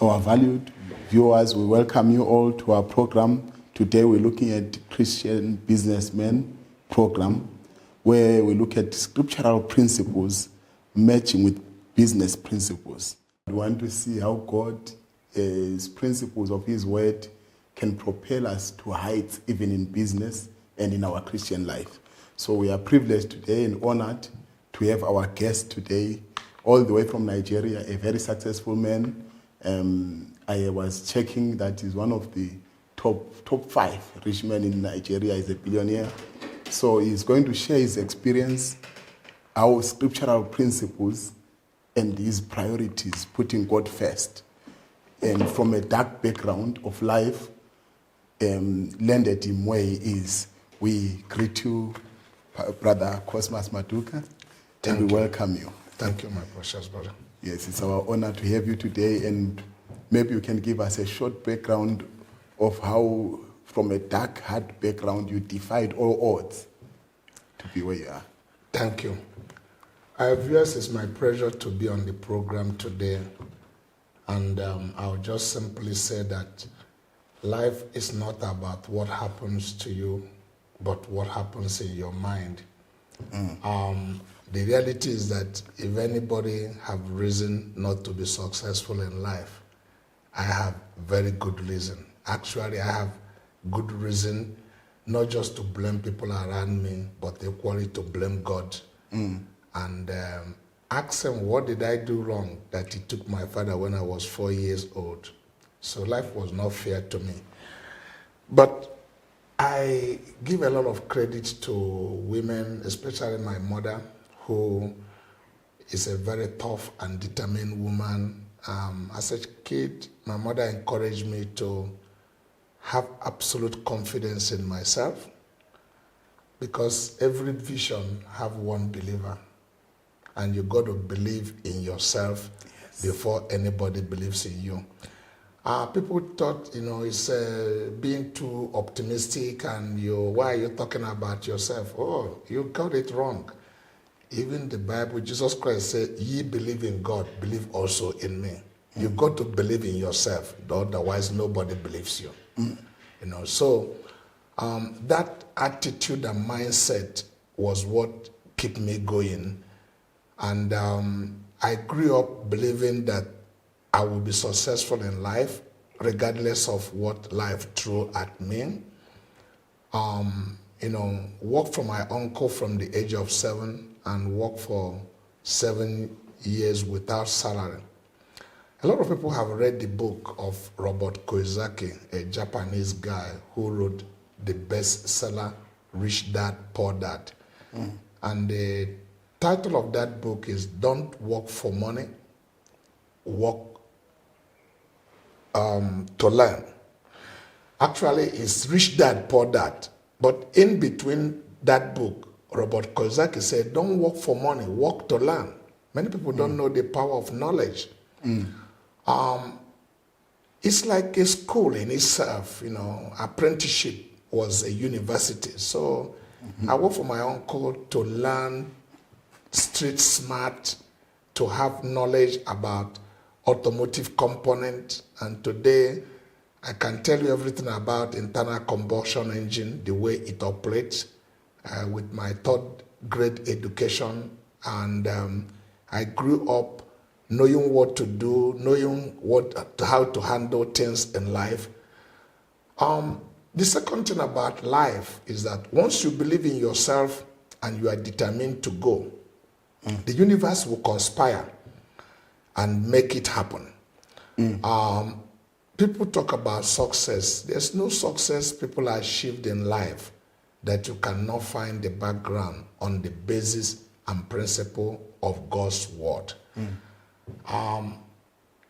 Our valued viewers, we welcome you all to our program. Today we're looking at Christian Businessmen program, where we look at scriptural principles matching with business principles. We want to see how God's principles of His Word can propel us to heights even in business and in our Christian life. So we are privileged today and honored to have our guest today, all the way from Nigeria, a very successful man. I was checking that he's one of the top 5 rich men in Nigeria. He's a billionaire. So he's going to share his experience, our scriptural principles, and his priorities, putting God first. And from a dark background of life, landed him where he is. We greet you, Brother Cosmas Maduka, and we welcome you. Thank you, my precious brother. Yes, it's our honor to have you today, and maybe you can give us a short background of how, from a dark, hard background, you defied all odds to be where you are. Thank you. Our viewers, it's my pleasure to be on the program today, and I'll just simply say that life is not about what happens to you, but what happens in your mind. The reality is that if anybody have reason not to be successful in life, I have very good reason. Actually, I have good reason not just to blame people around me, but equally to blame God. And ask him, what did I do wrong that he took my father when I was 4 years old? So life was not fair to me. But I give a lot of credit to women, especially my mother, who is a very tough and determined woman. As a kid, my mother encouraged me to have absolute confidence in myself, because every vision have one believer, and you got to believe in yourself before anybody believes in you. People thought, it's being too optimistic, and why are you talking about yourself? Oh, you got it wrong. Even the Bible, Jesus Christ said, ye believe in God, believe also in me. You got to believe in yourself, otherwise nobody believes you. So that attitude and mindset was what kept me going. And I grew up believing that I will be successful in life, regardless of what life threw at me. Worked for my uncle from the age of 7 and worked for 7 years without salary. A lot of people have read the book of Robert Kiyosaki, a Japanese guy who wrote the bestseller, Rich Dad, Poor Dad. And the title of that book is Don't Work for Money, Work to Learn. Actually, it's Rich Dad, Poor Dad. But in between that book, Robert Kiyosaki said, don't work for money, work to learn. Many people don't know the power of knowledge. It's like a school in itself, apprenticeship was a university. So I worked for my uncle to learn street smart, to have knowledge about automotive component. And today, I can tell you everything about internal combustion engine, the way it operates, with my 3rd grade education. And I grew up knowing what to do, knowing how to handle things in life. The second thing about life is that once you believe in yourself and you are determined to go, the universe will conspire and make it happen. People talk about success. There's no success people achieved in life that you cannot find the background on the basis and principle of God's word.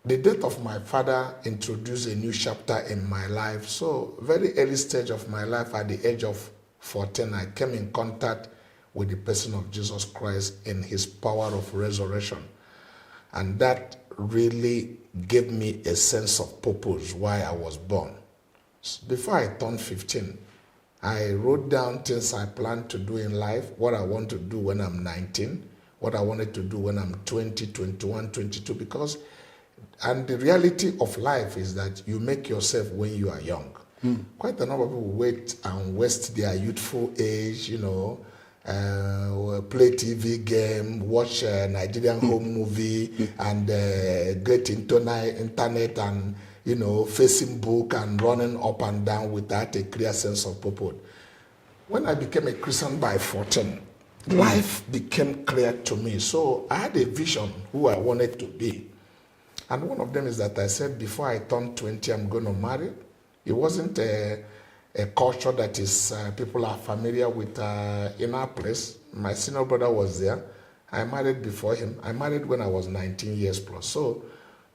The death of my father introduced a new chapter in my life. So very early stage of my life, at the age of 14, I came in contact with the person of Jesus Christ in his power of resurrection. And that really gave me a sense of purpose why I was born. Before I turned 15, I wrote down things I planned to do in life, what I want to do when I'm 19, what I wanted to do when I'm 20, 21, 22, because And the reality of life is that you make yourself when you are young. Quite a number of people wait and waste their youthful age, play TV game, watch a Nigerian home movie, and get into internet and, facing book and running up and down without a clear sense of purpose. When I became a Christian by 14, life became clear to me. So I had a vision who I wanted to be. And one of them is that I said, before I turn 20, I'm going to marry. It wasn't a culture that is people are familiar with in our place. My senior brother was there. I married before him. I married when I was 19 years plus. So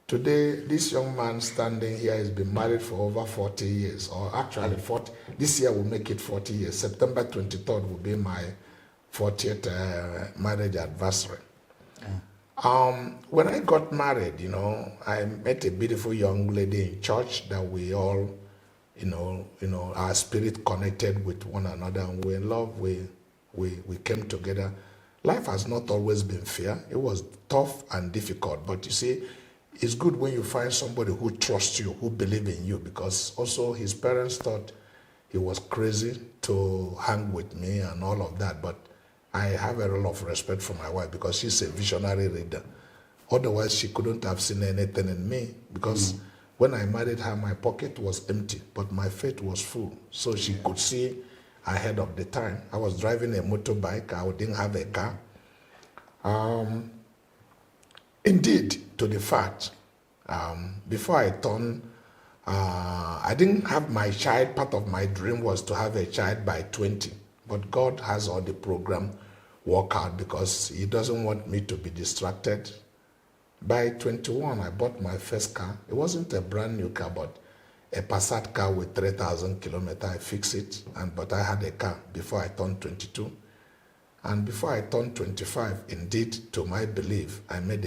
today, this young man standing here has been married for over 40 years, or actually 40. This year will make it 40 years. September 23rd will be my 40th marriage anniversary. When I got married, I met a beautiful young lady in church that we all, our spirit connected with one another, and we're in love. We came together. Life has not always been fair. It was tough and difficult, but you see, it's good when you find somebody who trusts you, who believes in you, because also his parents thought he was crazy to hang with me and all of that, but I have a lot of respect for my wife because she's a visionary reader. Otherwise, she couldn't have seen anything in me, because when I married her, my pocket was empty, but my faith was full. So she could see ahead of the time. I was driving a motorbike. I didn't have a car. Indeed, to the fact, before I turned, I didn't have my child. Part of my dream was to have a child by 20. But God has all the program work out because he doesn't want me to be distracted. By 21, I bought my first car. It wasn't a brand new car, but a Passat car with 3,000 kilometers. I fixed it, but I had a car before I turned 22. And before I turned 25, indeed, to my belief, I made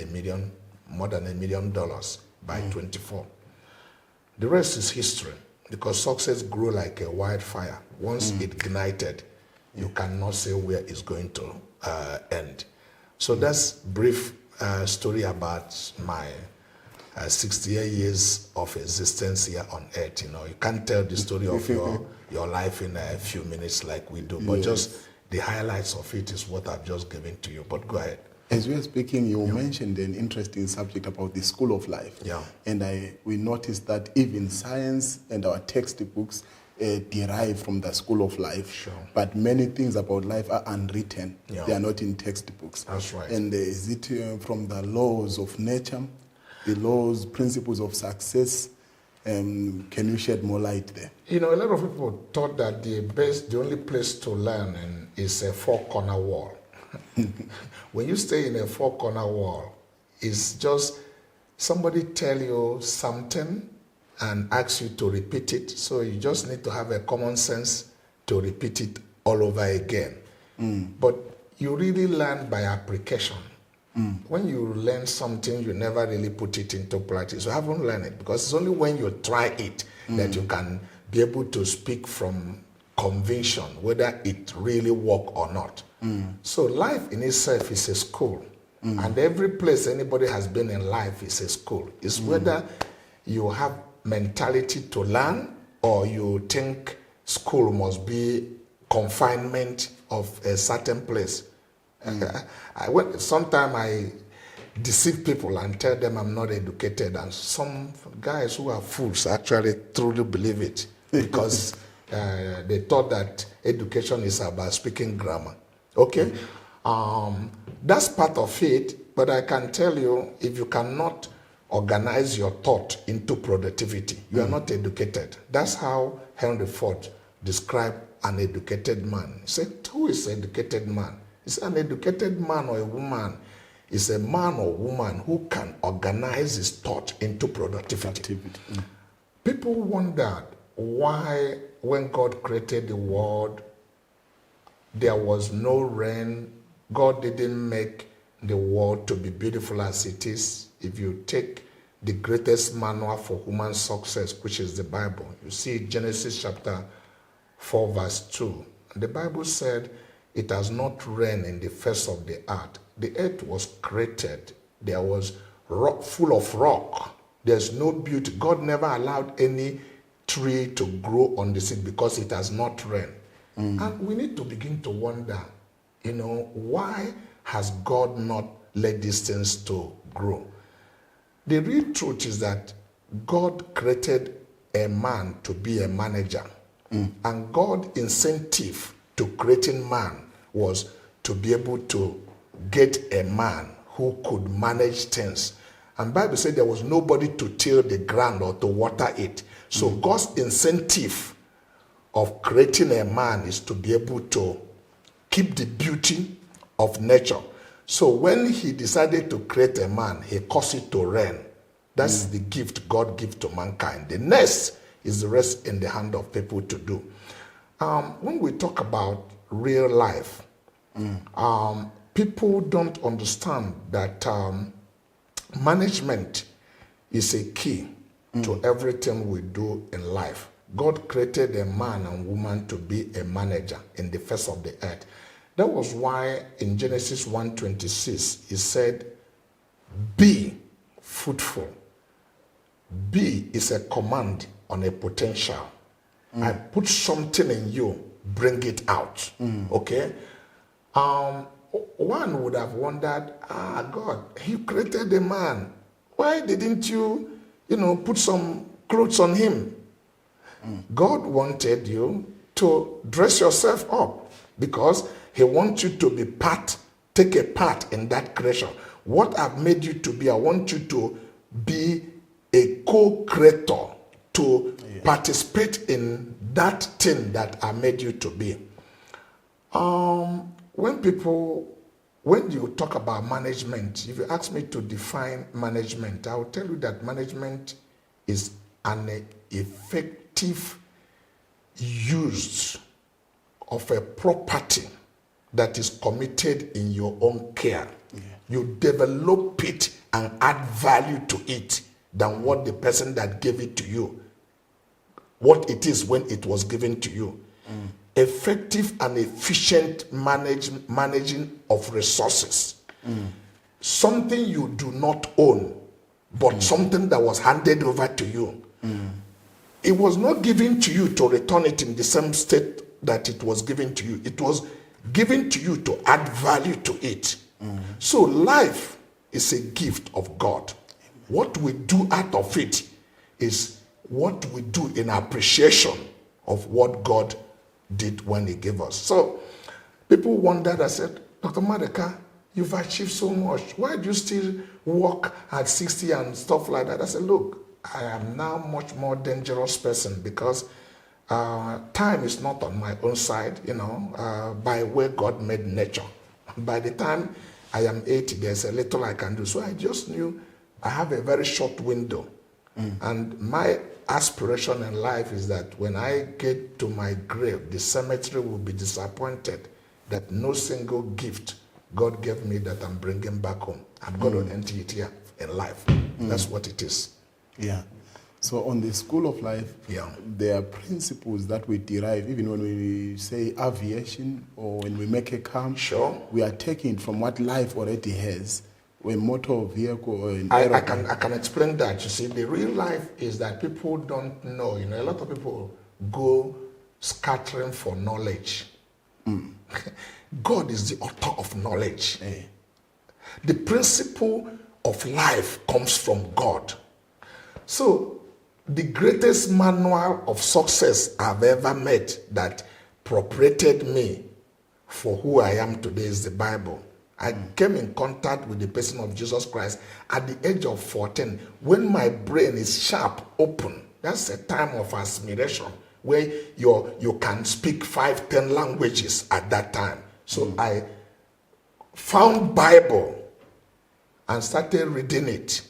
more than $1 million by 24. The rest is history, because success grew like a wildfire. Once it ignited, you cannot say where it's going to end. So that's brief story about my 68 years of existence here on earth. You can't tell the story of your life in a few minutes like we do, but just the highlights of it is what I've just given to you. But go ahead. As we were speaking, you mentioned an interesting subject about the school of life. Yeah. And we noticed that even science and our textbooks derive from the school of life. Sure. But many things about life are unwritten. Yeah. They are not in textbooks. That's right. And is it from the laws of nature, the laws, principles of success? Can you shed more light there? A lot of people thought that the only place to learn is a four-corner wall. When you stay in a four-corner wall, it's just somebody tell you something and ask you to repeat it. So you just need to have a common sense to repeat it all over again. But you really learn by application. When you learn something, you never really put it into practice. You haven't learned it, because it's only when you try it that you can be able to speak from conviction whether it really work or not. So life in itself is a school. And every place anybody has been in life is a school. It's whether you have mentality to learn, or you think school must be confinement of a certain place. Sometimes I deceive people and tell them I'm not educated, and some guys who are fools actually truly believe it, because they thought that education is about speaking grammar. Okay? That's part of it, but I can tell you, if you cannot organize your thought into productivity, you are not educated. That's how Henry Ford described an educated man. He said, who is an educated man? He said, an educated man or a woman is a man or woman who can organize his thought into productivity. People wondered why, when God created the world, there was no rain. God didn't make the world to be beautiful as it is. If you take the greatest manual for human success, which is the Bible, you see Genesis chapter 4 verse 2. The Bible said, it has not rained in the face of the earth. The earth was created. There was full of rock. There's no beauty. God never allowed any tree to grow on the sea because it has not rained. And we need to begin to wonder, why has God not let these things to grow? The real truth is that God created a man to be a manager. And God's incentive to creating man was to be able to get a man who could manage things. And Bible said there was nobody to till the ground or to water it. So God's incentive of creating a man is to be able to keep the beauty of nature. So when he decided to create a man, he caused it to rain. That's the gift God gives to mankind. The next is the rest in the hand of people to do. When we talk about real life, people don't understand that management is a key to everything we do in life. God created a man and woman to be a manager in the face of the earth. That was why in Genesis 1:26, he said, be fruitful. Be is a command on a potential. I put something in you, bring it out. Okay? One would have wondered, God, you created a man. Why didn't you, put some clothes on him? God wanted you to dress yourself up because he wants you to be take a part in that creation. What I've made you to be, I want you to be a co-creator, to participate in that thing that I made you to be. When you talk about management, if you ask me to define management, I will tell you that management is an effective use of a property that is committed in your own care. You develop it and add value to it than what the person that gave it to you, what it is when it was given to you. Effective and efficient managing of resources. Something you do not own, but something that was handed over to you. It was not given to you to return it in the same state that it was given to you. It was given to you to add value to it. So life is a gift of God. What we do out of it is what we do in appreciation of what God did when he gave us. So people wondered, I said, Dr. Maduka, you've achieved so much. Why do you still work at 60 and stuff like that? I said, look, I am now much more dangerous person because time is not on my own side, by where God made nature. By the time I am 80, there's a little I can do. So I just knew I have a very short window. And my aspiration in life is that when I get to my grave, the cemetery will be disappointed that no single gift God gave me that I'm bringing back home. I'm going to empty it here in life. That's what it is. Yeah. So on the school of life, there are principles that we derive, even when we say aviation or when we make a car. Sure. We are taking from what life already has. A motor vehicle or an I can explain that. You see, the real life is that people don't know. A lot of people go scattering for knowledge. God is the author of knowledge. The principle of life comes from God. So the greatest manual of success I've ever met that propagated me for who I am today is the Bible. I came in contact with the person of Jesus Christ at the age of 14 when my brain is sharp, open. That's a time of admiration where you can speak 5-10 languages at that time. So I found Bible and started reading it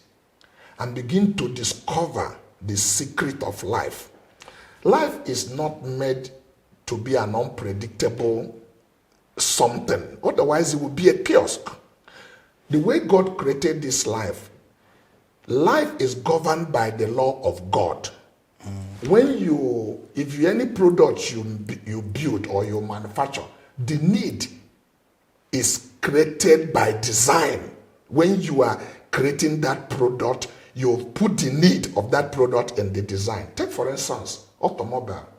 and begin to discover the secret of life. Life is not made to be an unpredictable something. Otherwise, it would be a kiosk. The way God created this life is governed by the law of God. If any product you build or you manufacture, the need is created by design. When you are creating that product, you put the need of that product in the design. Take, for instance, automobile.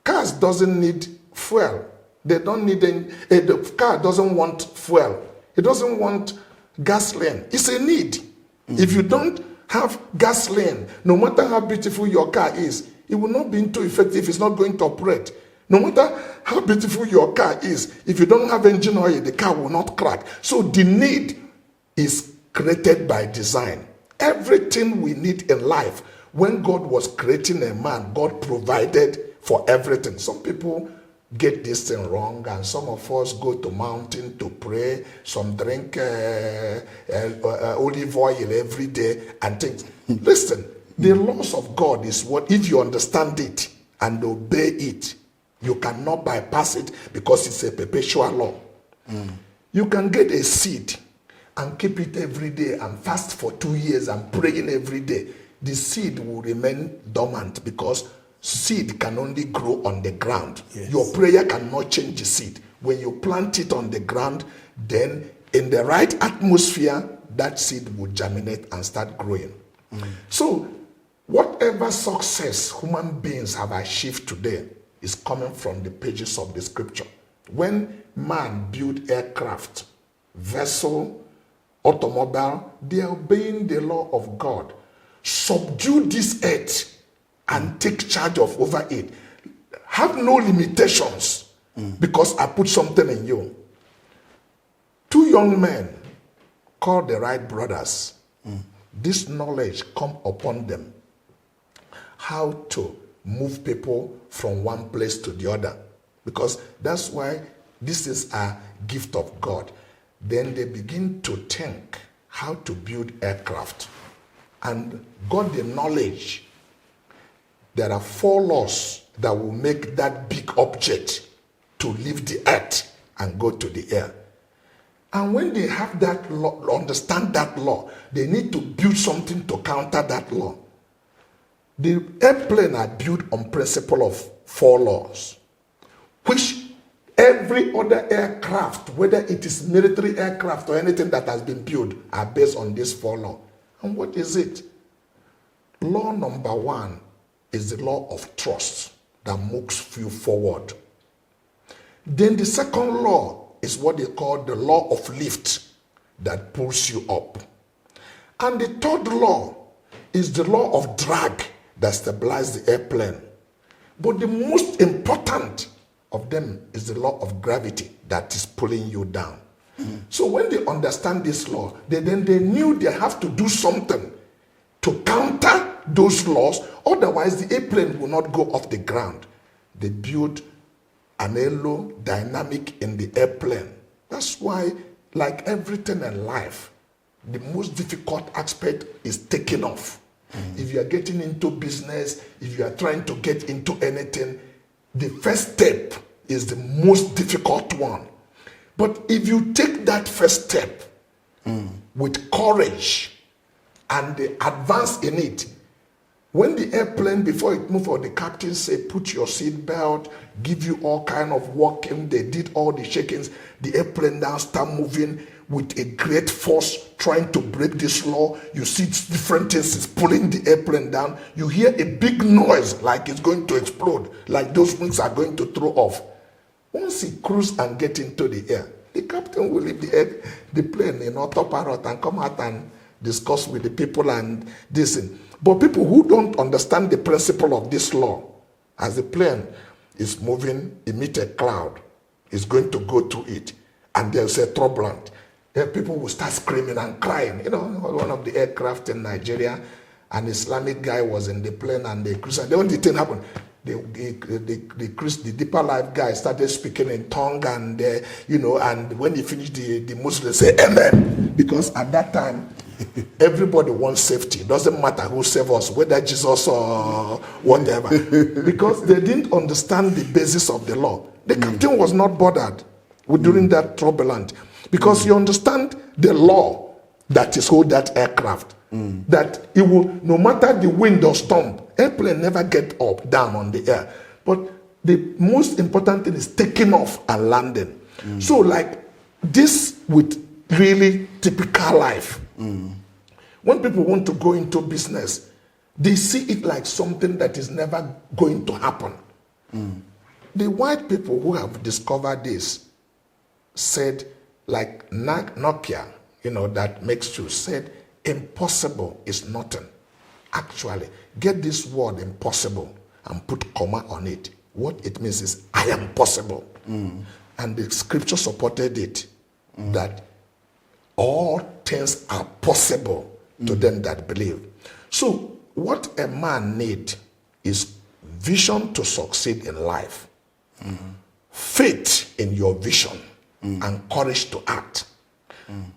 Cars doesn't need fuel. They don't need the car doesn't want fuel. It doesn't want gasoline. It's a need. If you don't have gasoline, no matter how beautiful your car is, it will not be too effective. It's not going to operate. No matter how beautiful your car is, if you don't have engine oil, the car will not crack. So the need is created by design. Everything we need in life, when God was creating a man, God provided for everything. Some people get this thing wrong, and some of us go to mountain to pray, some drink olive oil every day and things. Listen, the laws of God is what, if you understand it and obey it, you cannot bypass it because it's a perpetual law. You can get a seed and keep it every day and fast for 2 years and praying every day. The seed will remain dormant because seed can only grow on the ground. Yes. Your prayer cannot change the seed. When you plant it on the ground, then in the right atmosphere, that seed will germinate and start growing. So whatever success human beings have achieved today is coming from the pages of the scripture. When man built aircraft, vessel, automobile, they are obeying the law of God. Subdue this earth and take charge of over it. Have no limitations because I put something in you. 2 young men called the Wright brothers. This knowledge come upon them. How to move people from one place to the other. Because that's why this is a gift of God. Then they begin to think how to build aircraft. And got the knowledge. There are 4 laws that will make that big object to leave the earth and go to the air. And when they have that law, understand that law, they need to build something to counter that law. The airplane are built on principle of 4 laws, which every other aircraft, whether it is military aircraft or anything that has been built, are based on this 4 laws. And what is it? Law number 1 is the law of trust that moves you forward. Then the second law is what they call the law of lift that pulls you up. And the third law is the law of drag that stabilizes the airplane. But the most important of them is the law of gravity that is pulling you down. So when they understand this law, they knew they have to do something to counter those laws, otherwise the airplane will not go off the ground. They build an aerodynamic in the airplane. That's why, like everything in life, the most difficult aspect is taking off. If you are getting into business, if you are trying to get into anything, the first step is the most difficult one. But if you take that first step with courage and advance in it, when the airplane, before it moves, or the captain say, put your seat belt, give you all kind of walking, they did all the shakings, the airplane now start moving with a great force, trying to break this law. You see different things is pulling the airplane down. You hear a big noise like it's going to explode, like those wings are going to throw off. Once he cruise and get into the air, the captain will leave the plane in autopilot and come out and discuss with the people and this. But people who don't understand the principle of this law, as the plane is moving, emit a cloud, is going to go through it, and there's a turbulence. People will start screaming and crying. You know, one of the aircraft in Nigeria, an Islamic guy was in the plane and they cruised. And then when the thing happened, the deeper life guy started speaking in tongue, and and when he finished, the Muslims say amen, because at that time everybody wants safety. It doesn't matter who saves us, whether Jesus or whatever, because they didn't understand the basis of the law. The captain was not bothered during that turbulence, because you understand the law that is hold that aircraft, that it will, no matter the wind or storm, airplane never get up, down on the air. But the most important thing is taking off and landing. So like this with really typical life. When people want to go into business, they see it like something that is never going to happen. The white people who have discovered this said, like Nokia, that makes you, said, impossible is nothing. Actually, get this word impossible and put comma on it. What it means is, I am possible. And the scripture supported it, that all things are possible to them that believe. So what a man needs is vision to succeed in life, faith in your vision, and courage to act.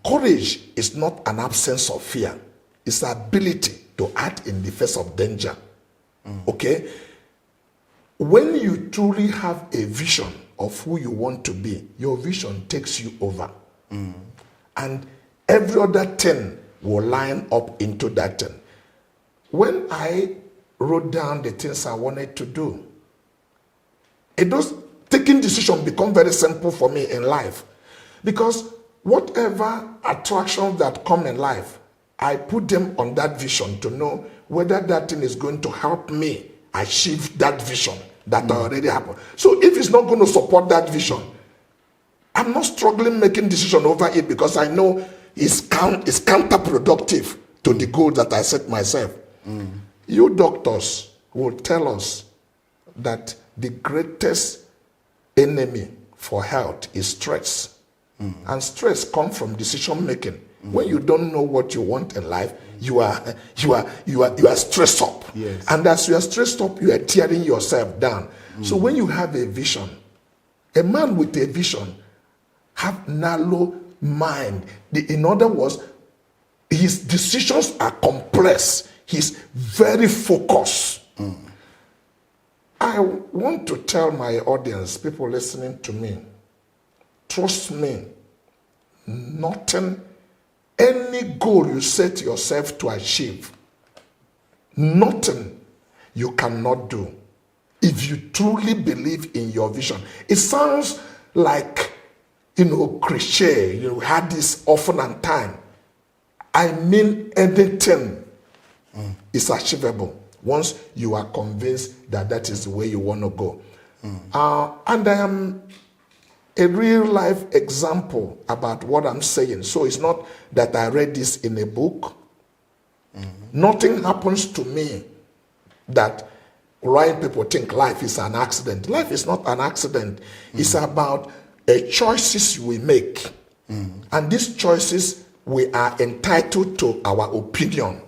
Courage is not an absence of fear. It's the ability to act in the face of danger. Okay? When you truly have a vision of who you want to be, your vision takes you over. And every other thing will line up into that thing. When I wrote down the things I wanted to do, taking decision become very simple for me in life. Because whatever attractions that come in life, I put them on that vision to know whether that thing is going to help me achieve that vision that already happened. So if it's not going to support that vision, I'm not struggling making decision over it, because I know it's counterproductive to the goal that I set myself. You doctors will tell us that the greatest enemy for health is stress. And stress comes from decision making. When you don't know what you want in life, you are stressed up. Yes. And as you are stressed up, you are tearing yourself down. So when you have a vision, a man with a vision have narrow mind. In other words, his decisions are complex. He's very focused. I want to tell my audience, people listening to me, trust me, any goal you set yourself to achieve, nothing you cannot do if you truly believe in your vision. It sounds like, cliche, you had this often and time. I mean, anything is achievable once you are convinced that that is the way you want to go. And I am a real life example about what I'm saying. So it's not that I read this in a book. Nothing happens to me that right people think life is an accident. Life is not an accident. It's about choices we make. And these choices, we are entitled to our opinion.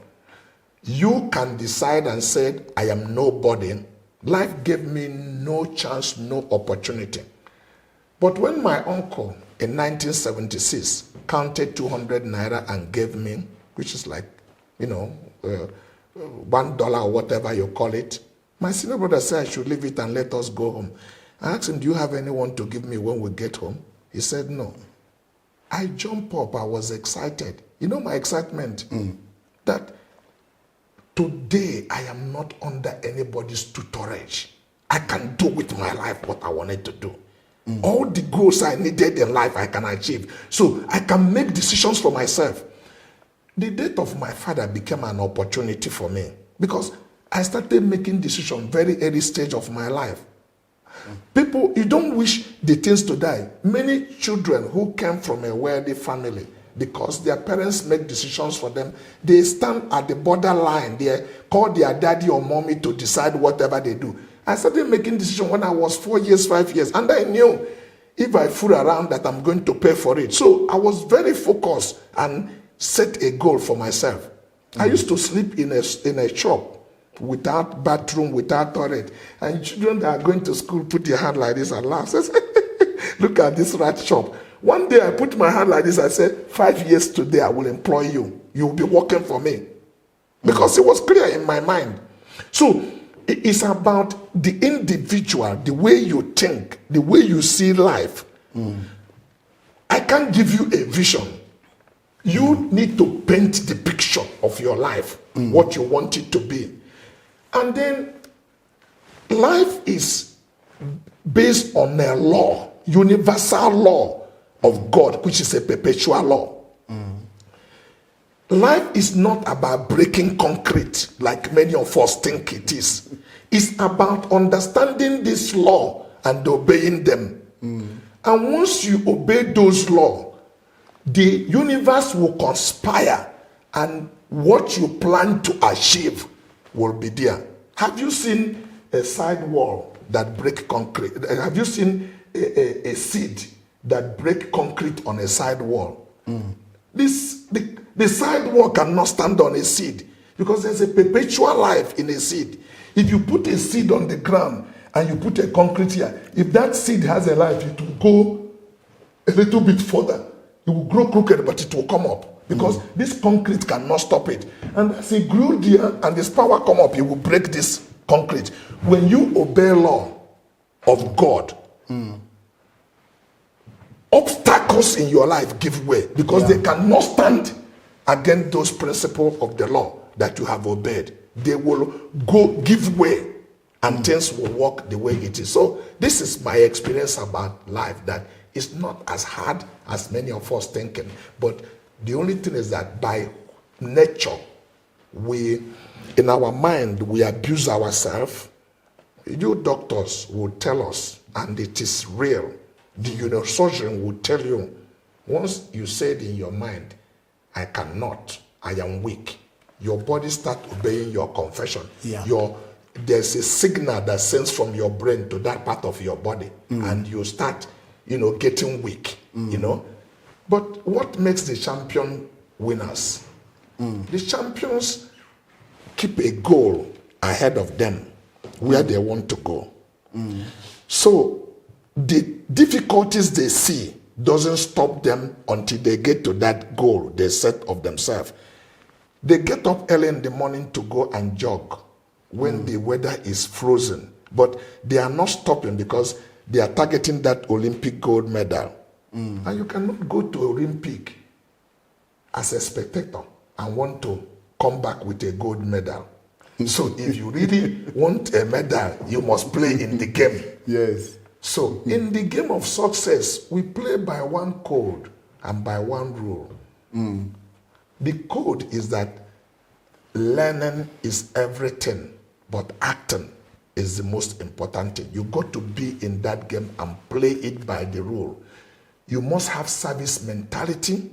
You can decide and say, I am nobody. Life gave me no chance, no opportunity. But when my uncle in 1976 counted 200 naira and gave me, which is like, $1 or whatever you call it, my senior brother said I should leave it and let us go home. I asked him, do you have anyone to give me when we get home? He said, no. I jumped up. I was excited. You know my excitement? That today I am not under anybody's tutorage. I can do with my life what I wanted to do. All the goals I needed in life I can achieve. So I can make decisions for myself. The death of my father became an opportunity for me, because I started making decisions very early stage of my life. People, you don't wish the things to die. Many children who came from a wealthy family, because their parents make decisions for them, they stand at the borderline. They call their daddy or mommy to decide whatever they do. I started making decisions when I was 4 years, 5 years, and I knew if I fool around that I'm going to pay for it. So I was very focused and set a goal for myself. I used to sleep in a shop without bathroom, without toilet. And children that are going to school put their hand like this and laugh. Says, look at this rat shop. One day I put my hand like this. I said, 5 years today I will employ you. You will be working for me. Because it was clear in my mind. So it's about the individual, the way you think, the way you see life. I can't give you a vision. You need to paint the picture of your life, what you want it to be. And then life is based on a law, universal law of God, which is a perpetual law. Life is not about breaking concrete like many of us think it is. It's about understanding this law and obeying them. And once you obey those laws, the universe will conspire, and what you plan to achieve will be there. Have you seen a side wall that break concrete? Have you seen a seed that break concrete on a side wall? The side wall cannot stand on a seed because there's a perpetual life in a seed. If you put a seed on the ground and you put a concrete here, if that seed has a life, it will go a little bit further. It will grow crooked, but it will come up because this concrete cannot stop it. And as it grew there and this power come up, it will break this concrete. When you obey law of God, obstacles in your life give way because they cannot stand against those principles of the law that you have obeyed. They will go give way and things will work the way it is. So this is my experience about life, that it's not as hard as many of us thinking. But the only thing is that by nature, in our mind, we abuse ourselves. You doctors will tell us, and it is real. The neurosurgeon will tell you, once you said in your mind, I cannot, I am weak, your body start obeying your confession. There's a signal that sends from your brain to that part of your body, and you start, getting weak, But what makes the champion winners? The champions keep a goal ahead of them where they want to go. So the difficulties they see doesn't stop them until they get to that goal they set of themselves. They get up early in the morning to go and jog when the weather is frozen, but they are not stopping because they are targeting that Olympic gold medal. And you cannot go to Olympic as a spectator and want to come back with a gold medal. So if you really want a medal, you must play in the game. Yes. So in the game of success, we play by one code and by one rule. The code is that learning is everything, but acting is the most important thing. You got to be in that game and play it by the rule. You must have service mentality.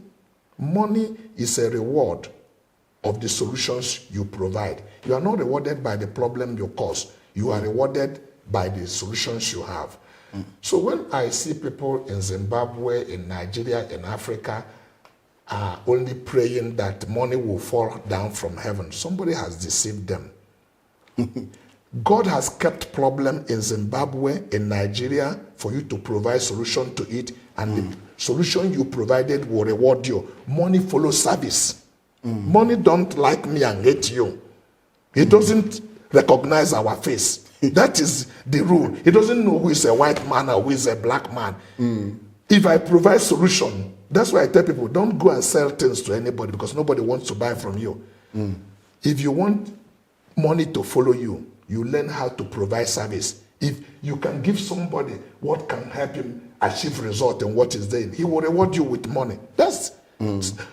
Money is a reward of the solutions you provide. You are not rewarded by the problem you cause. You are rewarded by the solutions you have. So when I see people in Zimbabwe, in Nigeria, in Africa, only praying that money will fall down from heaven, somebody has deceived them. God has kept problem in Zimbabwe, in Nigeria, for you to provide solution to it, and the solution you provided will reward you. Money follows service. Money don't like me and hate you. It doesn't recognize our face. That is the rule. It doesn't know who is a white man or who is a black man. If I provide solution, that's why I tell people, don't go and sell things to anybody because nobody wants to buy from you. If you want money to follow you, you learn how to provide service. If you can give somebody what can help him achieve result in what is there, he will reward you with money.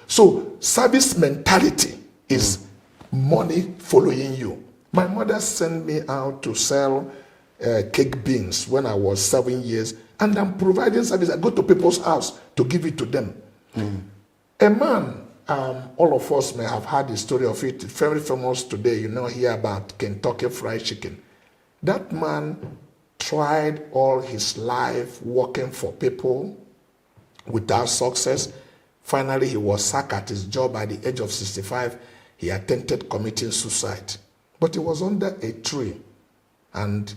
So service mentality is money following you. My mother sent me out to sell cake beans when I was 7 years, and I'm providing service. I go to people's house to give it to them. A man, all of us may have heard the story of it, very famous today, hear about Kentucky Fried Chicken. That man tried all his life working for people without success. Finally, he was sacked at his job at the age of 65. He attempted committing suicide. But he was under a tree, and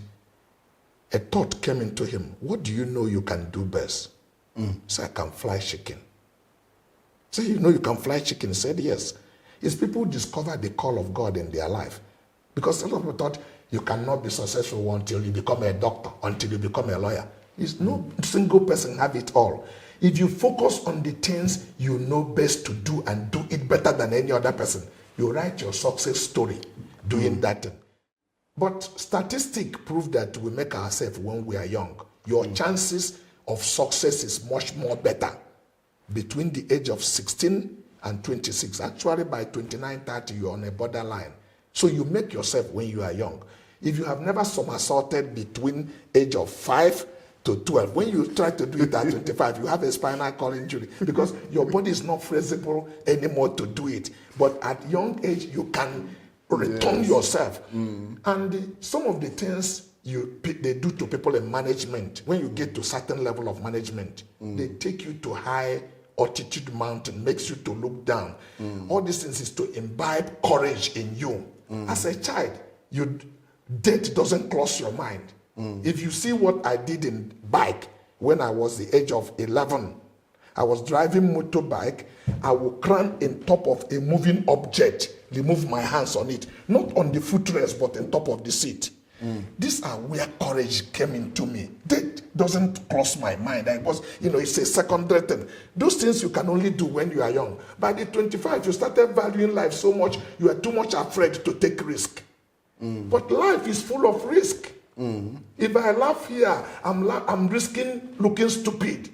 a thought came into him. What do you know you can do best? He said, I can fly chicken. So you know you can fly chicken? He said, yes. It's people discover the call of God in their life. Because a lot of people thought you cannot be successful until you become a doctor, until you become a lawyer. It's no single person have it all. If you focus on the things you know best to do and do it better than any other person, you write your success story doing that thing. But statistics prove that we make ourselves when we are young. Your chances of success is much more better between the age of 16 and 26. Actually, by 29, 30, you're on a borderline. So you make yourself when you are young. If you have never somersaulted between age of 5 to 12, when you try to do it at 25, you have a spinal cord injury because your body is not flexible anymore to do it. But at young age, you can return yourself. And some of the things they do to people in management, when you get to certain level of management, they take you to high altitude mountain, makes you to look down. All these things is to imbibe courage in you. As a child, death doesn't cross your mind. If you see what I did in bike when I was the age of 11, I was driving motorbike. I would climb in top of a moving object, remove my hands on it, not on the footrest, but on top of the seat. These are where courage came into me. That doesn't cross my mind. I was, it's a secondary thing. Those things you can only do when you are young. By the 25, you started valuing life so much, you are too much afraid to take risk. But life is full of risk. If I laugh here, I'm risking looking stupid.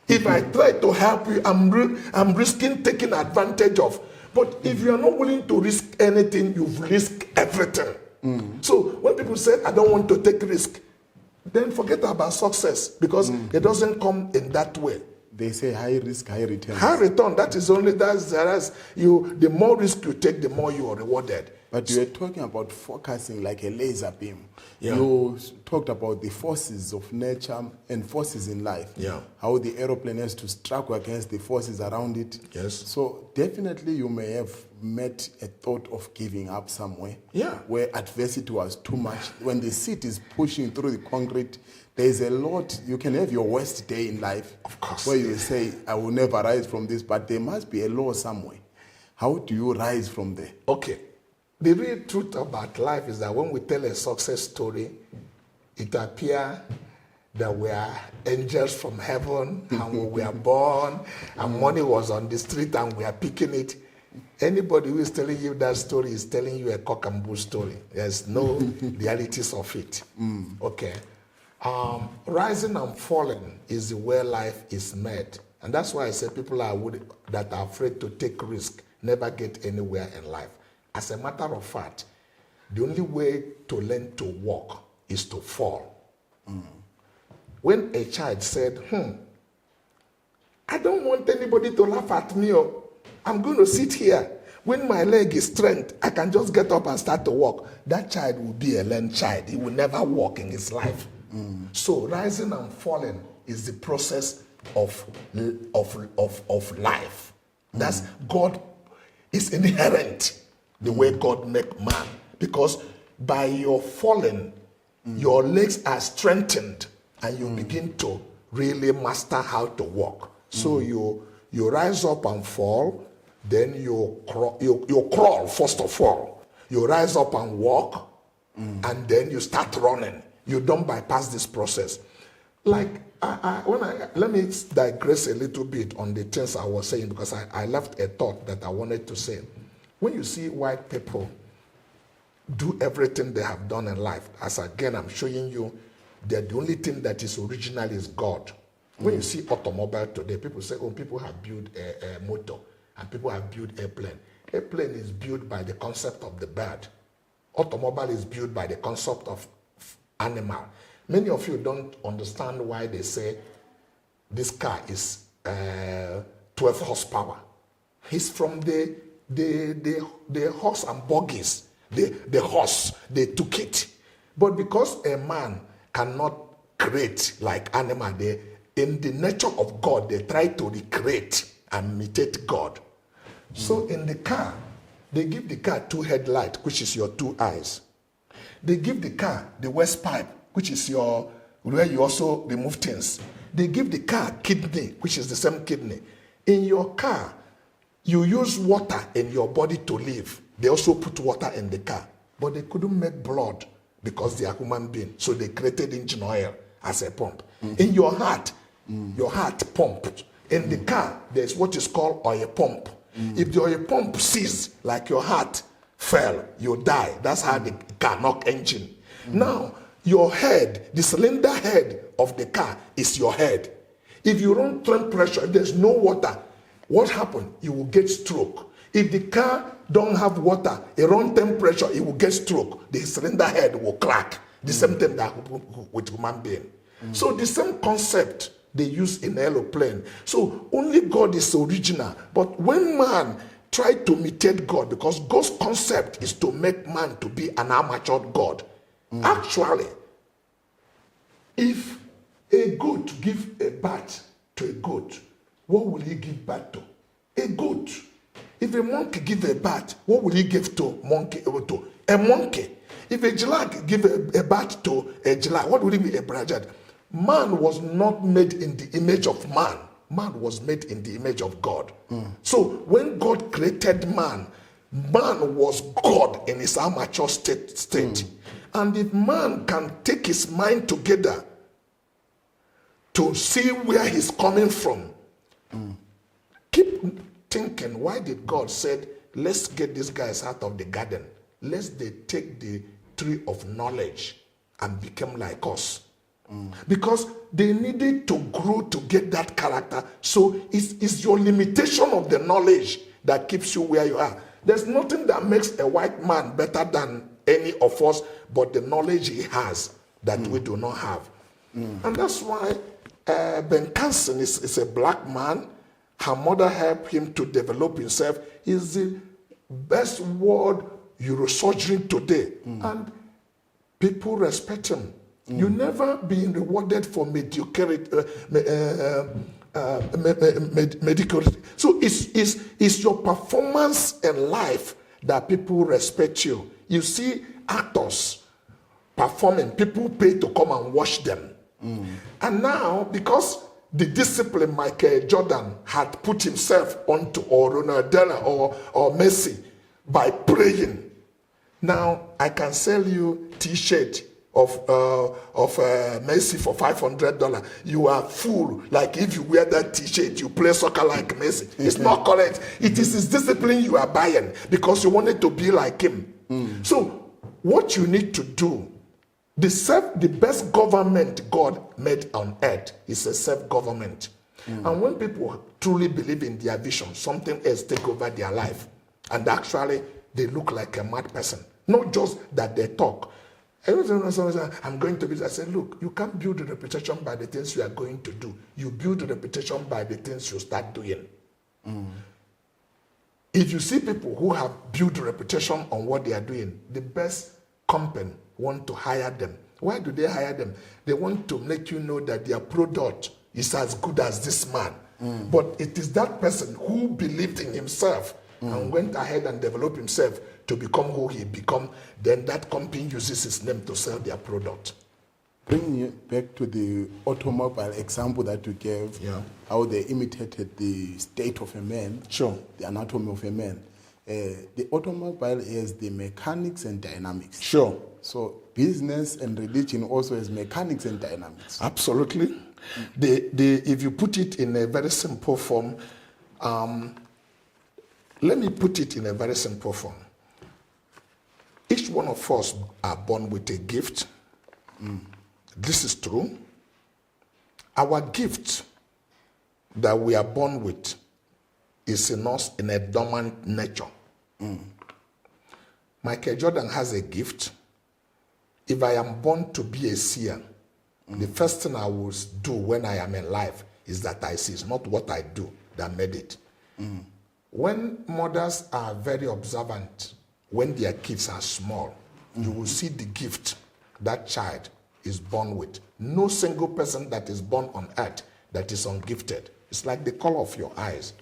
If I try to help you, I'm risking taking advantage of. But if you are not willing to risk anything, you've risked everything. So when people say, I don't want to take risk, then forget about success because it doesn't come in that way. They say high risk, high return. High return, the more risk you take, the more you are rewarded. But you were talking about focusing like a laser beam. Yeah. You talked about the forces of nature and forces in life. Yeah. How the aeroplane has to struggle against the forces around it. Yes. So definitely you may have met a thought of giving up somewhere. Yeah. Where adversity was too much. When the seat is pushing through the concrete, there's a lot. You can have your worst day in life. Of course. Where you say, I will never rise from this, but there must be a law somewhere. How do you rise from there? Okay. The real truth about life is that when we tell a success story, it appears that we are angels from heaven and we were born and money was on the street and we are picking it. Anybody who is telling you that story is telling you a cock and bull story. There's no realities of it. Okay. Rising and falling is the way life is made. And that's why I say people that are afraid to take risk never get anywhere in life. As a matter of fact, the only way to learn to walk is to fall. When a child said, I don't want anybody to laugh at me. I'm going to sit here. When my leg is strength, I can just get up and start to walk. That child will be a learned child. He will never walk in his life. So rising and falling is the process of life. That's God is inherent. The way God make man, because by your falling, your legs are strengthened, and you begin to really master how to walk. So you rise up and fall, then you crawl first of all. You rise up and walk, and then you start running. You don't bypass this process. Like let me digress a little bit on the things I was saying because I left a thought that I wanted to say. When you see white people do everything they have done in life, as again I'm showing you that the only thing that is original is God. When you see automobile today, people say, people have built a motor and people have built airplane. Airplane is built by the concept of the bird. Automobile is built by the concept of animal. Many of you don't understand why they say this car is 12 horsepower. It's from the horse and buggies, the horse, they took it. But because a man cannot create like animal, in the nature of God, they try to recreate and imitate God. So in the car, they give the car 2 headlights, which is your 2 eyes. They give the car the waste pipe, which is where you also remove things. They give the car kidney, which is the same kidney. In your car, you use water in your body to live. They also put water in the car. But they couldn't make blood because they are human beings. So they created engine oil as a pump. In your heart pumped. In the car, there's what is called oil pump. If the oil pump ceases, like your heart fell, you die. That's how the car knock engine. Now, your head, the cylinder head of the car is your head. If you run turn pressure, if there's no water, what happened? You will get stroke. If the car don't have water, a wrong temperature, it will get stroke. The cylinder head will crack. The same thing that happens with human being. So the same concept they use in aeroplane. So only God is original. But when man tried to imitate God, because God's concept is to make man to be an amateur God. Actually, if a goat give a bat to a goat, what will he give bat to? A goat. If a monkey give a bat, what will he give to monkey? To a monkey. If a giraffe give a bat to a giraffe, what would it be? A brajad. Man was not made in the image of man. Man was made in the image of God. So when God created man, man was God in his amateur state. And if man can take his mind together to see where he's coming from, keep thinking, why did God said, let's get these guys out of the garden. Lest they take the tree of knowledge and become like us. Because they needed to grow to get that character. So it's your limitation of the knowledge that keeps you where you are. There's nothing that makes a white man better than any of us but the knowledge he has that we do not have. And that's why Ben Carson is a black man. Her mother helped him to develop himself. He's the best world neurosurgeon today. And people respect him. You never been rewarded for mediocrity, mediocrity. So it's your performance in life that people respect you. You see actors performing, people pay to come and watch them. And now, because the discipline Michael Jordan had put himself onto, or Ronaldo or Messi, by praying, now I can sell you T-shirt of Messi for $500. You are fool. Like if you wear that T-shirt, you play soccer like Messi. It's not correct. It is his discipline you are buying because you wanted to be like him. So what you need to do, the best government God made on earth is a self-government. And when people truly believe in their vision, something else take over their life. And actually, they look like a mad person. Not just that they talk. I'm going to be. I said, look, you can't build a reputation by the things you are going to do. You build a reputation by the things you start doing. If you see people who have built a reputation on what they are doing, the best company want to hire them. Why do they hire them? They want to make you know that their product is as good as this man. But it is that person who believed in himself and went ahead and developed himself to become who he become, then that company uses his name to sell their product. Bringing you back to the automobile example that you gave, how they imitated the state of a man, the anatomy of a man. The automobile has the mechanics and dynamics. So business and religion also has mechanics and dynamics. Absolutely. If you put it in a very simple form, let me put it in a very simple form. Each one of us are born with a gift. This is true. Our gift that we are born with is in us in a dormant nature. Michael Jordan has a gift. If I am born to be a seer, the first thing I will do when I am in life is that I see. It's not what I do that made it. When mothers are very observant, when their kids are small, you will see the gift that child is born with. No single person that is born on earth that is ungifted. It's like the color of your eyes.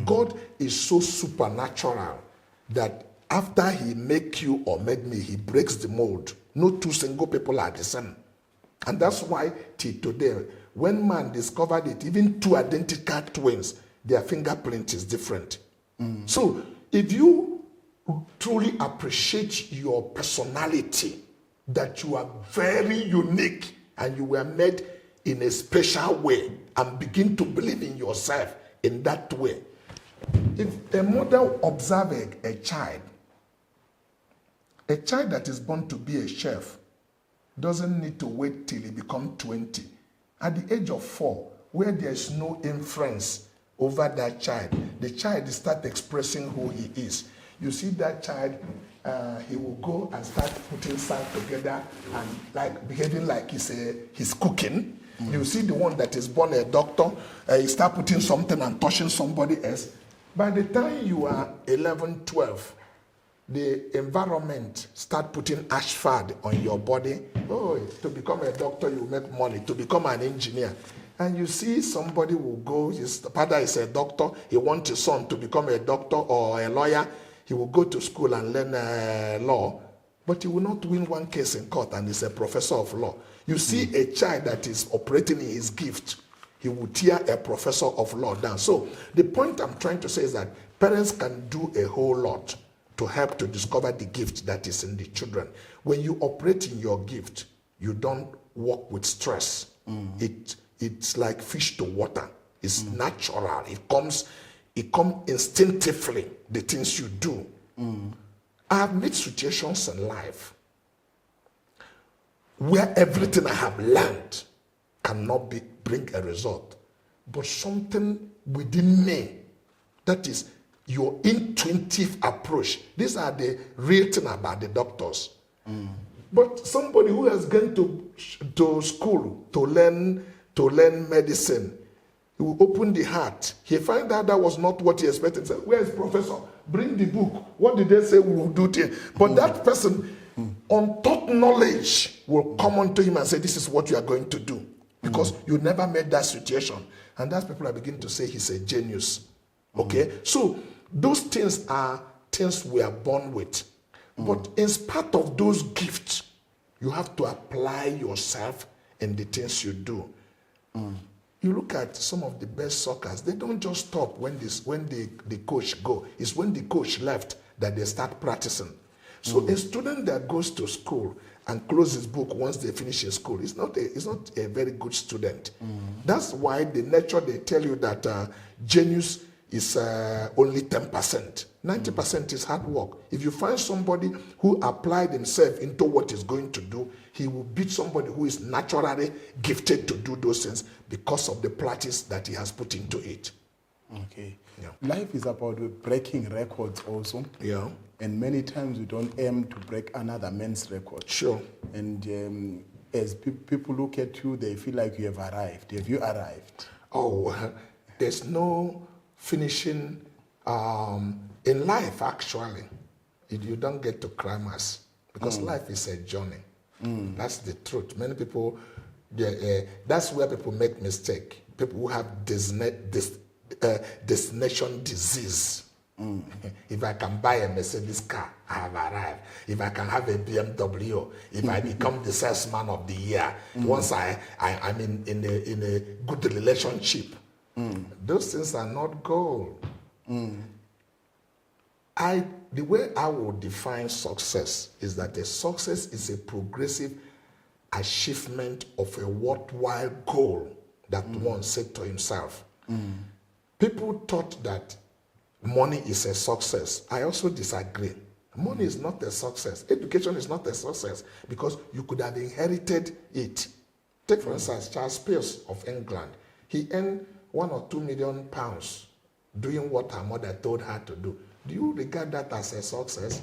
God is so supernatural that after he make you or made me, he breaks the mold. No two single people are the same. And that's why till today, when man discovered it, even two identical twins, their fingerprint is different. So if you truly appreciate your personality, that you are very unique and you were made in a special way, and begin to believe in yourself in that way. If a mother observes a child that is born to be a chef doesn't need to wait till he becomes 20. At the age of 4, where there is no influence over that child. The child start expressing who he is. You see that child, he will go and start putting sand together and like behaving like he's cooking. You see the one that is born a doctor, he start putting something and touching somebody else. By the time you are 11, 12, the environment start putting asphalt on your body. Oh, to become a doctor, you make money. To become an engineer. And you see somebody will go, his father is a doctor, he wants his son to become a doctor or a lawyer. He will go to school and learn law, but he will not win one case in court and is a professor of law. You see a child that is operating in his gift, he will tear a professor of law down. So the point I'm trying to say is that parents can do a whole lot to help to discover the gift that is in the children. When you operate in your gift, you don't work with stress. It's like fish to water. It's natural. It comes instinctively, the things you do. I have met situations in life where everything I have learned cannot bring a result. But something within me, that is your intuitive approach. These are the real thing about the doctors. But somebody who has gone to school to learn medicine, he will open the heart. He find out that was not what he expected. He said, where is professor? Bring the book. What did they say we will do to him? But that person, untaught knowledge will come unto him and say, this is what you are going to do. Because you never met that situation. And that's people are beginning to say he's a genius. Okay? So those things are things we are born with. But in spite of those gifts, you have to apply yourself in the things you do. You look at some of the best soccer, they don't just stop when the coach go. It's when the coach left that they start practicing. So a student that goes to school and closes his book once they finish his school is not a very good student. That's why the nature they tell you that genius is only 10%. 90% is hard work. If you find somebody who applied himself into what he's going to do, he will beat somebody who is naturally gifted to do those things because of the practice that he has put into it. Okay. Yeah. Life is about breaking records also. Yeah. And many times we don't aim to break another man's record. Sure. And as people look at you, they feel like you have arrived. Have you arrived? Oh, there's no finishing in life, actually. You don't get to climax because life is a journey. That's the truth. Many people, that's where people make mistake. People who have destination disease. If I can buy a Mercedes car, I have arrived. If I can have a BMW, if I become the salesman of the year, once I'm in a good relationship, those things are not goal. The way I would define success is that a success is a progressive achievement of a worthwhile goal that one set to himself. People thought that money is a success. I also disagree. Money is not a success. Education is not a success because you could have inherited it. Take for instance, Charles Peirce of England. He earned £1 or £2 million doing what her mother told her to do. Do you regard that as a success?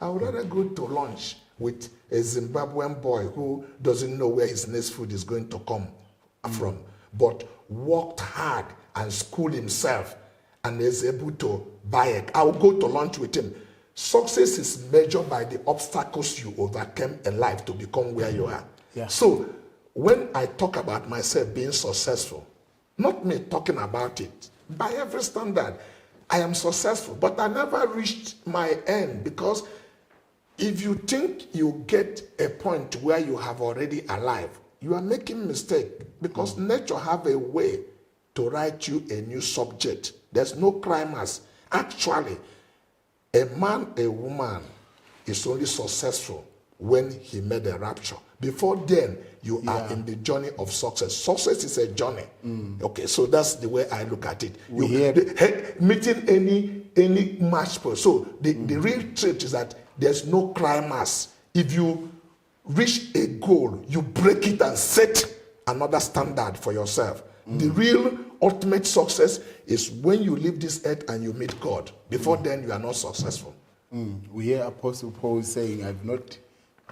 I would rather go to lunch with a Zimbabwean boy who doesn't know where his next food is going to come from, but worked hard and schooled himself and is able to buy it. I will go to lunch with him. Success is measured by the obstacles you overcame in life to become where you are. Yeah. So when I talk about myself being successful, not me talking about it, by every standard, I am successful, but I never reached my end because if you think you get a point where you have already arrived, you are making mistake because nature have a way to write you a new subject. There's no climax. Actually, a man, a woman is only successful when he made a rapture. Before then, you are in the journey of success. Success is a journey. Okay, so that's the way I look at it. Meeting any match point. So the real truth is that there's no climax. If you reach a goal, you break it and set another standard for yourself. The real ultimate success is when you leave this earth and you meet God. Before then, you are not successful. We hear Apostle Paul saying, I've not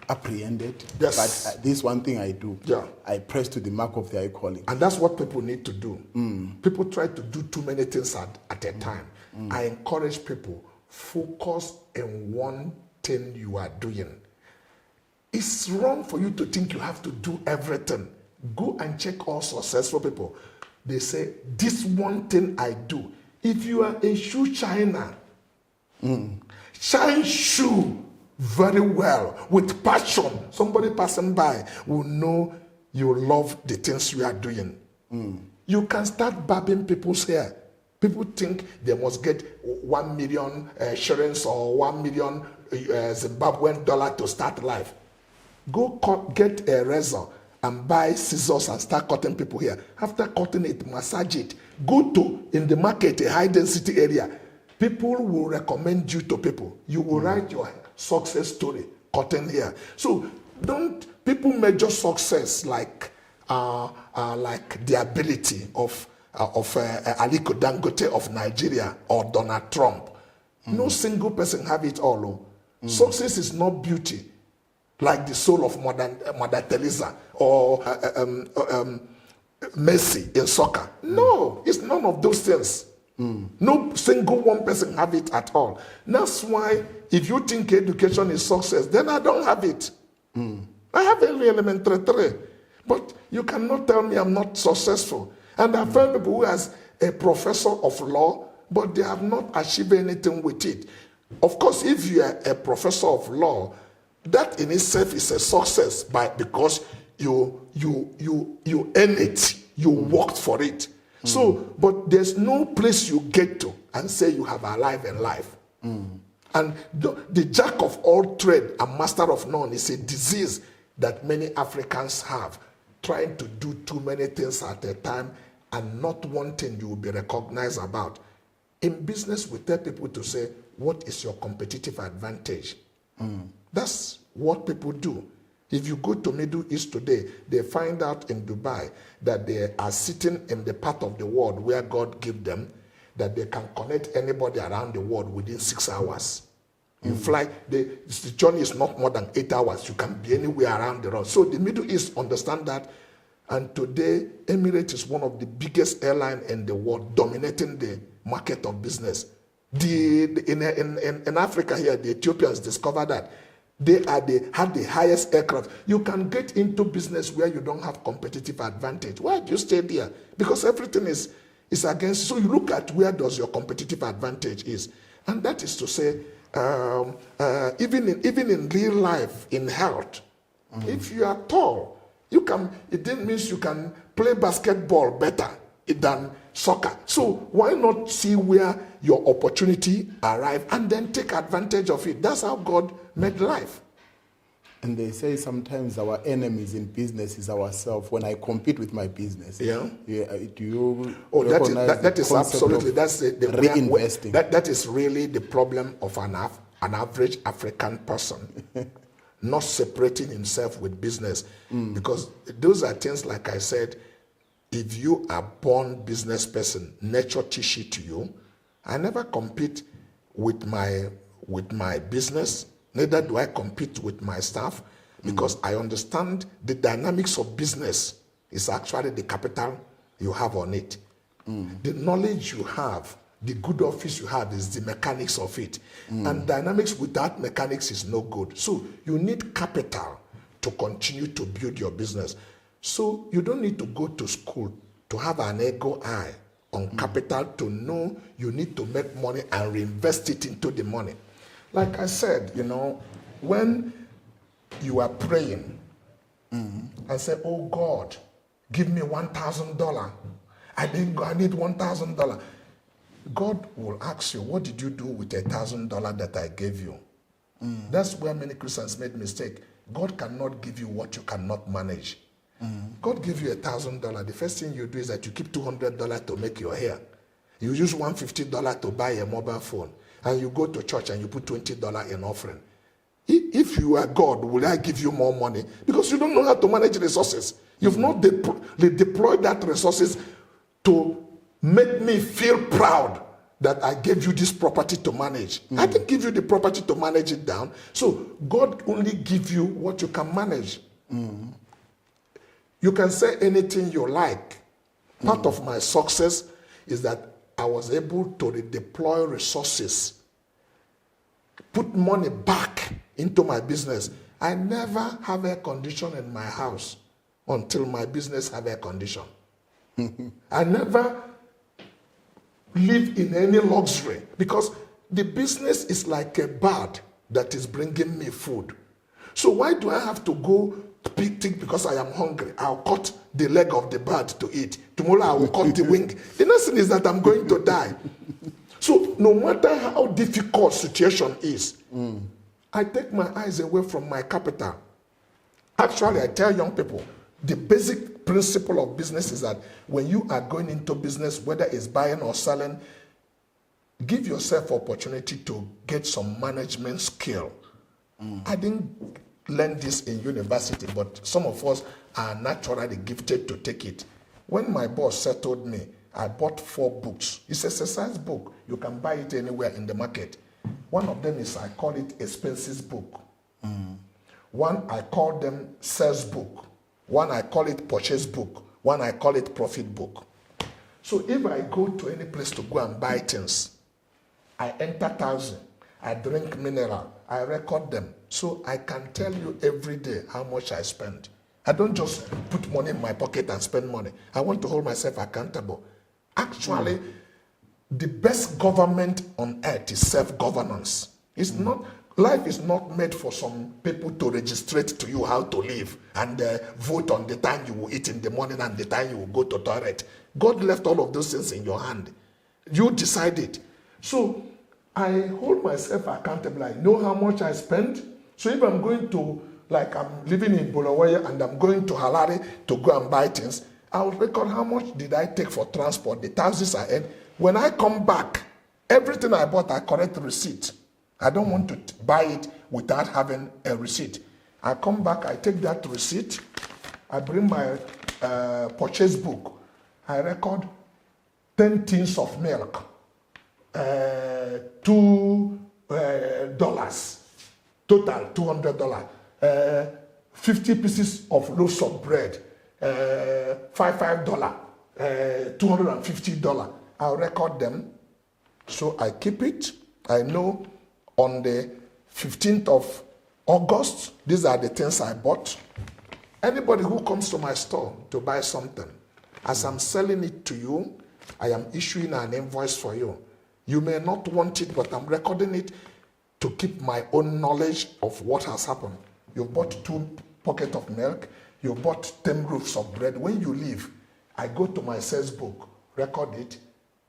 apprehended, Yes. but this one thing I do. Yeah. I press to the mark of the high calling. And that's what people need to do. People try to do too many things at a time. I encourage people, focus on one thing you are doing. It's wrong for you to think you have to do everything. Go and check all successful people. They say, this one thing I do. If you are a shoe shiner, shine shoe very well with passion. Somebody passing by will know you love the things you are doing. You can start barbing people's hair. People think they must get 1 million shillings or 1 million Zimbabwean dollar to start life. Go get a razor and buy scissors and start cutting people here. After cutting it, massage it. Go to, in the market, a high density area. People will recommend you to people. You will write your success story, cutting here. So don't people measure success like the ability of Aliko Dangote of Nigeria or Donald Trump. No single person have it all. Success is not beauty, like the soul of Mother Teresa or Messi in soccer. No, it's none of those things. No single one person have it at all. That's why if you think education is success, then I don't have it. I have only elementary 3. But you cannot tell me I'm not successful. And I've found people who has a professor of law, but they have not achieved anything with it. Of course, if you are a professor of law, that in itself is a success because you earn it, you worked for it. So, but there's no place you get to and say you have arrived in life. And the jack of all trade and master of none is a disease that many Africans have, trying to do too many things at a time and not one thing you will be recognized about. In business, we tell people to say, what is your competitive advantage? That's what people do. If you go to Middle East today, they find out in Dubai that they are sitting in the part of the world where God gave them, that they can connect anybody around the world within 6 hours. You fly, the journey is not more than 8 hours. You can be anywhere around the world. So the Middle East understand that. And today, Emirates is one of the biggest airlines in the world, dominating the market of business. In Africa here, the Ethiopians discovered that they had the highest aircraft. You can get into business where you don't have competitive advantage. Why do you stay there? Because everything is against. So you look at where does your competitive advantage is. And that is to say, even in real life, in health, if you are tall, it means you can play basketball better than soccer. So why not see where your opportunity arrive and then take advantage of it? That's how God made life. And they say sometimes our enemies in business is ourselves. When I compete with my business, do you recognize that is absolutely, that's the reinvesting? That is really the problem of an average African person. Not separating himself with business. Because those are things, like I said, if you are born business person, nature teach it to you. I never compete with my business, neither do I compete with my staff, because I understand the dynamics of business is actually the capital you have on it. The knowledge you have, the good office you have is the mechanics of it. And dynamics without mechanics is no good. So you need capital to continue to build your business. So you don't need to go to school to have an ego eye on capital to know you need to make money and reinvest it into the money. Like I said, when you are praying and say, oh God, give me $1,000. I need $1,000. God will ask you, what did you do with $1,000 that I gave you? That's where many Christians made mistake. God cannot give you what you cannot manage. God gave you $1,000. The first thing you do is that you keep $200 to make your hair. You use $150 to buy a mobile phone. And you go to church and you put $20 in offering. If you are God, will I give you more money? Because you don't know how to manage resources. You've not deployed that resources to make me feel proud that I gave you this property to manage. I didn't give you the property to manage it down. So God only give you what you can manage. You can say anything you like. Part of my success is that I was able to redeploy resources, put money back into my business. I never have air condition in my house until my business have air condition. I never live in any luxury because the business is like a bird that is bringing me food. So why do I have to go pick because I am hungry? I'll cut the leg of the bird to eat. Tomorrow I will cut the wing. The next thing is that I'm going to die. So no matter how difficult situation is, I take my eyes away from my capital. Actually, I tell young people, the basic principle of business is that when you are going into business, whether it's buying or selling, give yourself opportunity to get some management skill. I didn't learn this in university, but some of us are naturally gifted to take it. When my boss settled me, I bought 4 books. It's an exercise book. You can buy it anywhere in the market. One of them is, I call it expenses book. One, I call them sales book. One, I call it purchase book. One, I call it profit book. So if I go to any place to go and buy things, I enter 1,000. I drink mineral. I record them. So I can tell you every day how much I spend. I don't just put money in my pocket and spend money. I want to hold myself accountable. Actually, the best government on earth is self-governance. It's not. Life is not made for some people to registrate to you how to live and vote on the time you will eat in the morning and the time you will go to toilet. God left all of those things in your hand. You decide it. So I hold myself accountable. I know how much I spend. So if I'm going to, like I'm living in Bulawayo and I'm going to Halari to go and buy things, I'll record how much did I take for transport, the taxes I had. When I come back, everything I bought, I correct the receipt. I don't want to buy it without having a receipt. I come back, I take that receipt, I bring my purchase book. I record 10 tins of milk, $2, total $200, 50 pieces of loaves of bread, $5, $250. I'll record them, so I keep it. I know on the 15th of August, these are the things I bought. Anybody who comes to my store to buy something, as I'm selling it to you, I am issuing an invoice for you. You may not want it, but I'm recording it to keep my own knowledge of what has happened. You bought 2 pockets of milk, you bought 10 loaves of bread. When you leave, I go to my sales book, record it,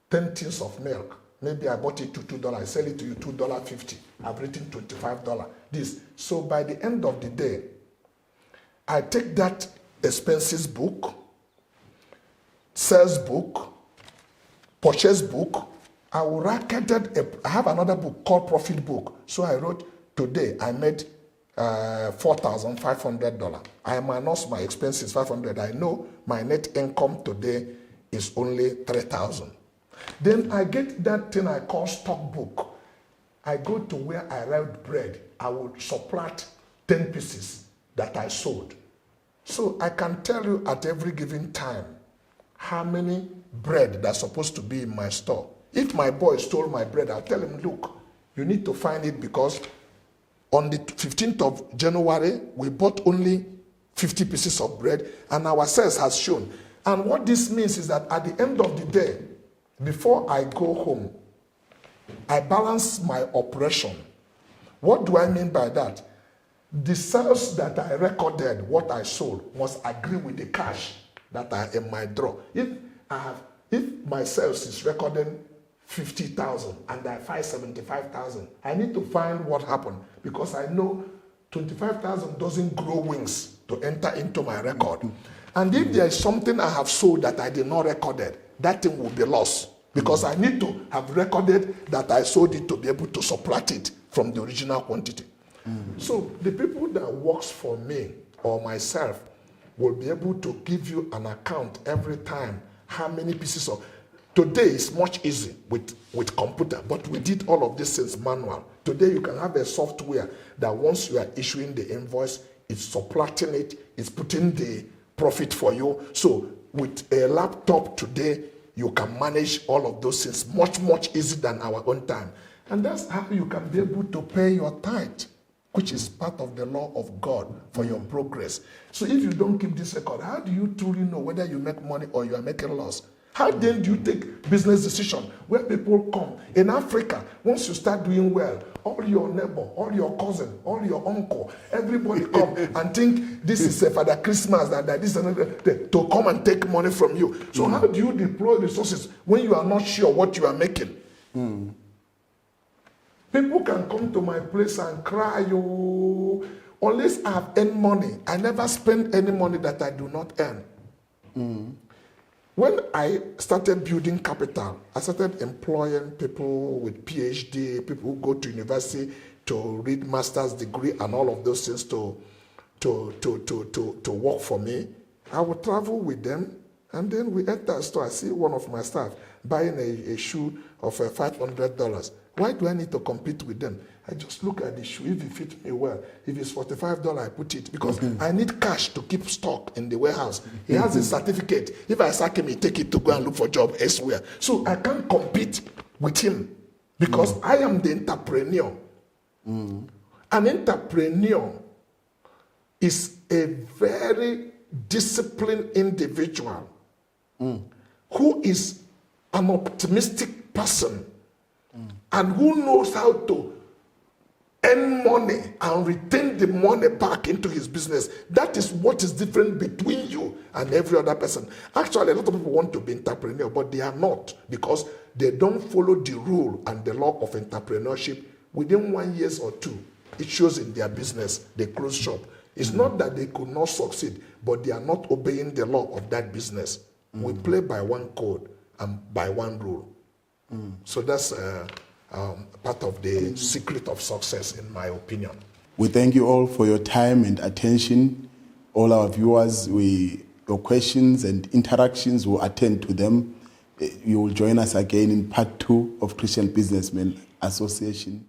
10 tins of milk. Maybe I bought it to $2, I sell it to you $2.50. I've written $25. This. So by the end of the day, I take that expenses book, sales book, purchase book. I will record it. I have another book called profit book. So I wrote, today I made $4,500. I minus my expenses $500. I know my net income today is only $3,000. Then I get that thing I call stock book. I go to where I write bread. I will subtract 10 pieces that I sold. So I can tell you at every given time how many bread that's supposed to be in my store. If my boy stole my bread, I'll tell him, look, you need to find it because on the 15th of January, we bought only 50 pieces of bread and our sales has shown. And what this means is that at the end of the day, before I go home, I balance my operation. What do I mean by that? The sales that I recorded, what I sold, must agree with the cash that are in my drawer. If my sales is recording 50,000 and I find 75,000, I need to find what happened because I know 25,000 doesn't grow wings to enter into my record. And if there is something I have sold that I did not record it, that thing will be lost because I need to have recorded that I sold it to be able to subtract it from the original quantity. So the people that works for me or myself will be able to give you an account every time how many pieces of Today is much easier with computer, but we did all of this since manual. Today you can have a software that once you are issuing the invoice, it's subtracting it, it's putting the profit for you. So with a laptop today, you can manage all of those things much, much easier than our own time. And that's how you can be able to pay your tithe, which is part of the law of God for your progress. So if you don't keep this record, how do you truly know whether you make money or you are making loss? How then do you take business decision where people come? In Africa, once you start doing well, all your neighbor, all your cousin, all your uncle, everybody come and think this is a Father Christmas, that this and that, to come and take money from you. So how do you deploy resources when you are not sure what you are making? People can come to my place and cry, oh, unless I have earned money. I never spend any money that I do not earn. When I started building capital, I started employing people with PhD, people who go to university to read master's degree and all of those things to work for me. I would travel with them, and then we enter a store. I see one of my staff buying a shoe of $500. Why do I need to compete with them? I just look at the shoe. If it fits me well, if it's $45, I put it, because I need cash to keep stock in the warehouse. He has a certificate. If I sack him, he take it to go and look for a job elsewhere. So I can't compete with him because I am the entrepreneur. An entrepreneur is a very disciplined individual who is an optimistic person and who knows how to earn money and retain the money back into his business. That is what is different between you and every other person. Actually, a lot of people want to be entrepreneur, but they are not, because they don't follow the rule and the law of entrepreneurship. Within 1 year or two, it shows in their business, they close shop. It's not that they could not succeed, but they are not obeying the law of that business. We play by one code and by one rule. So that's part of the secret of success, in my opinion. We thank you all for your time and attention. All our viewers, your questions and interactions, will attend to them. You will join us again in part 2 of Christian Businessmen Association.